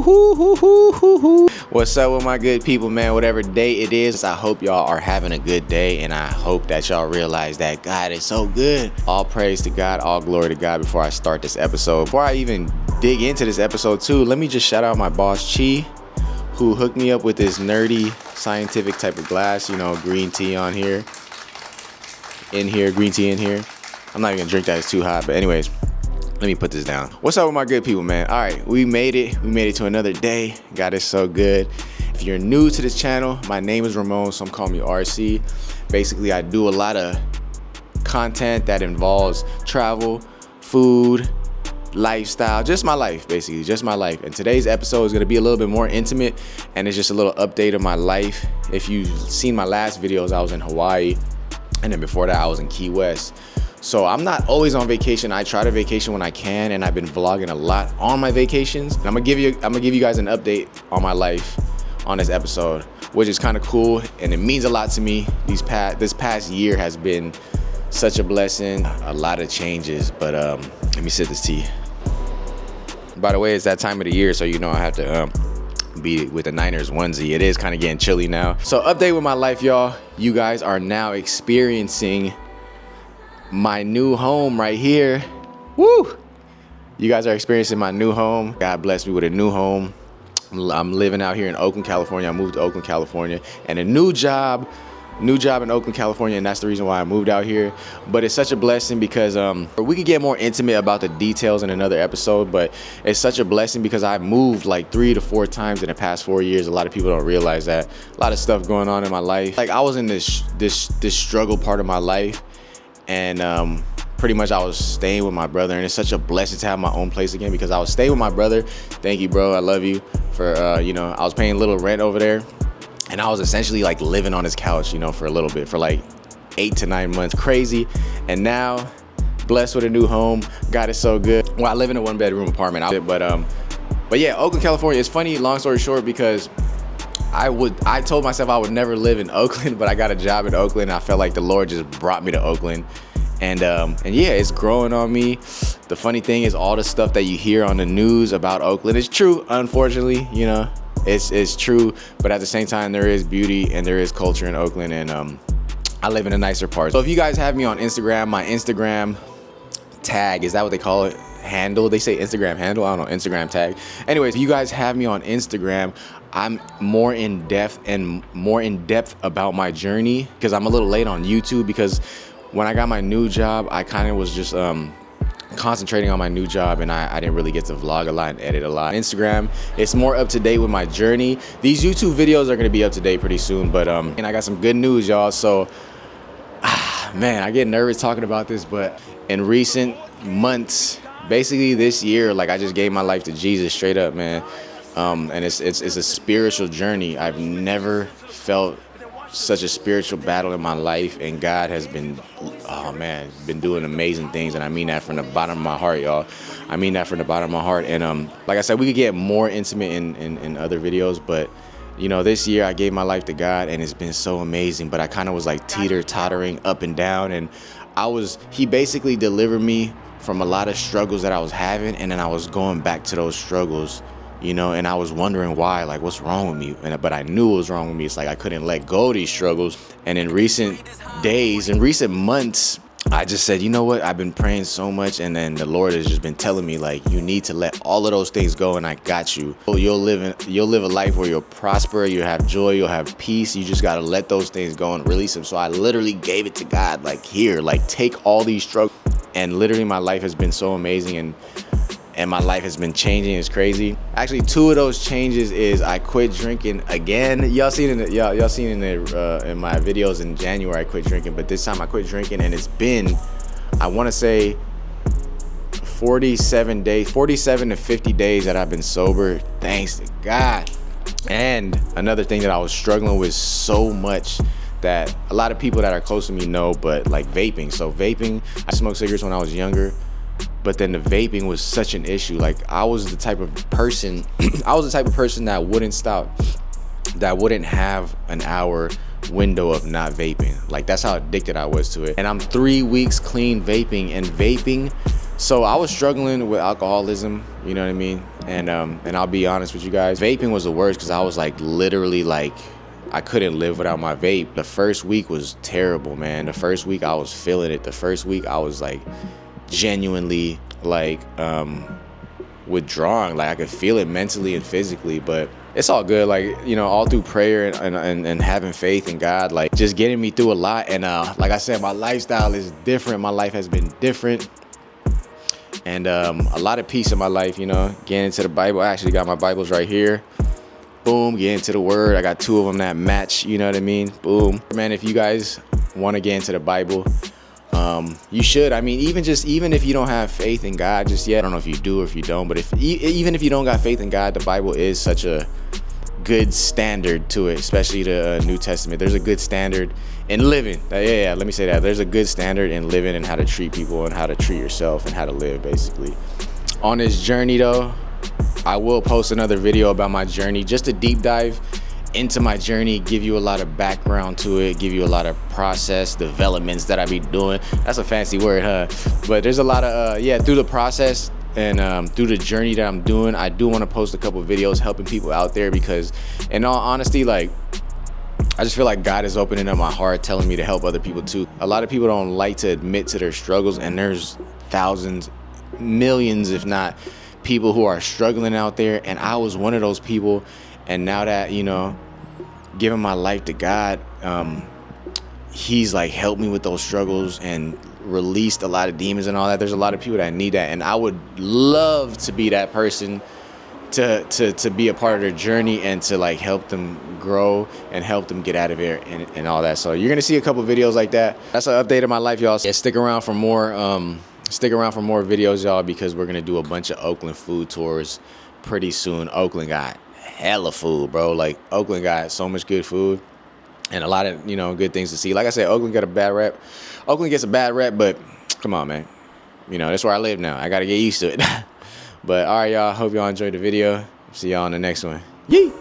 What's up with my good people, man? Whatever day it is, I hope y'all are having a good day, and I hope that y'all realize that God is so good. All praise to God, all glory to God. Before I start this episode, before I even dig into this episode too, let me just shout out my boss Chi, who hooked me up with this nerdy scientific type of glass, you know, green tea on here, green tea in here. I'm not even gonna drink that, it's too hot, but anyways, let me put this down. What's up with my good people, man? All right, we made it to another day. God is so good. If you're new to this channel, my name is Ramon, some call me RC. Basically, I do a lot of content that involves travel, food, lifestyle, just my life, basically, just my life. And today's episode is gonna be a little bit more intimate, and it's just a little update of my life. If you've seen my last videos, I was in Hawaii, and then before that, I was in Key West. So I'm not always on vacation. I try to vacation when I can, and I've been vlogging a lot on my vacations. And I'm gonna give you guys an update on my life on this episode, which is kind of cool, and it means a lot to me. This past year has been such a blessing, a lot of changes. But let me sip this tea. By the way, it's that time of the year, so you know I have to be with the Niners onesie. It is kind of getting chilly now. So update with my life, y'all. You guys are now experiencing my new home right here. Woo! You guys are experiencing my new home. God blessed me with a new home. I'm living out here in Oakland, California. I moved to Oakland, California, and a new job in Oakland, California, and that's the reason why I moved out here. But it's such a blessing because we could get more intimate about the details in another episode, but it's such a blessing because I moved like 3 to 4 times in the past 4 years. A lot of people don't realize that. A lot of stuff going on in my life. Like I was in this struggle part of my life, and pretty much I was staying with my brother, and it's such a blessing to have my own place again because I was staying with my brother. Thank you, bro. I love you for I was paying a little rent over there, and I was essentially like living on his couch, for a little bit, for like 8 to 9 months. Crazy. And now blessed with a new home. God is so good. Well, I live in a 1-bedroom apartment, but yeah, Oakland, California. It's funny, long story short, because I told myself I would never live in Oakland, but I got a job in Oakland. I felt like the Lord just brought me to Oakland. And yeah, it's growing on me. The funny thing is, all the stuff that you hear on the news about Oakland is true, unfortunately. It's true, but at the same time, there is beauty and there is culture in Oakland, and I live in a nicer part. So if you guys have me on Instagram, my Instagram tag, is that what they call it? Handle? They say Instagram handle? I don't know, Instagram tag. Anyways, if you guys have me on Instagram, I'm more in depth about my journey, because I'm a little late on YouTube, because when I got my new job, I kind of was just concentrating on my new job, and I didn't really get to vlog a lot and edit a lot. Instagram, it's more up to date with my journey. These YouTube videos are gonna be up to date pretty soon, but and I got some good news, y'all. So man, I get nervous talking about this, but in recent months, basically this year, like I just gave my life to Jesus straight up, man. And it's a spiritual journey. I've never felt such a spiritual battle in my life, and God has been, been doing amazing things, and I mean that from the bottom of my heart, y'all. I mean that from the bottom of my heart. And like I said, we could get more intimate in other videos, but this year I gave my life to God, and it's been so amazing. But I kind of was like teeter-tottering up and down, and he basically delivered me from a lot of struggles that I was having, and then I was going back to those struggles, and I was wondering why, like, what's wrong with me? But I knew it was wrong with me. It's like I couldn't let go of these struggles. And in recent days, in recent months, I just said, you know what? I've been praying so much, and then the Lord has just been telling me, like, you need to let all of those things go, and I got you. You'll live a life where you'll prosper, you'll have joy, you'll have peace. You just gotta let those things go and release them. So I literally gave it to God, like, here, like, take all these struggles. And literally my life has been so amazing, and my life has been changing. It's crazy. Actually, 2 of those changes is I quit drinking again. Y'all seen in my videos in January I quit drinking, but this time I quit drinking, and it's been, I want to say 47 to 50 days that I've been sober, thanks to God. And another thing that I was struggling with so much, that a lot of people that are close to me know, but like vaping. So vaping, I smoked cigarettes when I was younger, but then the vaping was such an issue. Like I was the type of person that wouldn't stop, that wouldn't have an hour window of not vaping. Like that's how addicted I was to it. And I'm 3 weeks clean vaping, and vaping So I was struggling with alcoholism, you know what I mean? And I'll be honest with you guys, vaping was the worst because I was like literally like I couldn't live without my vape. The first week was terrible, man. The first week I was feeling it. The first week I was like genuinely like withdrawing. Like I could feel it mentally and physically, but it's all good. Like, you know, all through prayer and having faith in God, like just getting me through a lot. And like I said, my lifestyle is different. My life has been different. And a lot of peace in my life, you know, getting into the Bible. I actually got my Bibles right here. Boom, get into the Word. I got 2 of them that match, you know what I mean? Boom. Man, if you guys want to get into the Bible, you should. I mean, even if you don't have faith in God just yet, I don't know if you do or if you don't, but even if you don't got faith in God, the Bible is such a good standard to it, especially the New Testament. There's a good standard in living. Yeah, let me say that. There's a good standard in living and how to treat people and how to treat yourself and how to live, basically. On this journey, though, I will post another video about my journey, just a deep dive into my journey, give you a lot of background to it, give you a lot of process developments that I be doing. That's a fancy word, huh? But there's a lot of, through the process and through the journey that I'm doing, I do want to post a couple videos helping people out there because, in all honesty, like, I just feel like God is opening up my heart, telling me to help other people too. A lot of people don't like to admit to their struggles, and there's thousands, millions, if not, people who are struggling out there, and I was one of those people. And now that, you know, giving my life to God, he's like helped me with those struggles and released a lot of demons and all that. There's a lot of people that need that, and I would love to be that person to be a part of their journey and to like help them grow and help them get out of there and all that. So you're gonna see a couple videos like that. That's an update of my life, y'all. Yeah, stick around for more videos, y'all, because we're gonna do a bunch of Oakland food tours pretty soon. Oakland got hella food, bro. Like, Oakland got so much good food and a lot of, you know, good things to see. Like I said, Oakland got a bad rep. Oakland gets a bad rep, but come on, man. You know, that's where I live now. I gotta get used to it. But all right, y'all, hope y'all enjoyed the video. See y'all on the next one. Yee!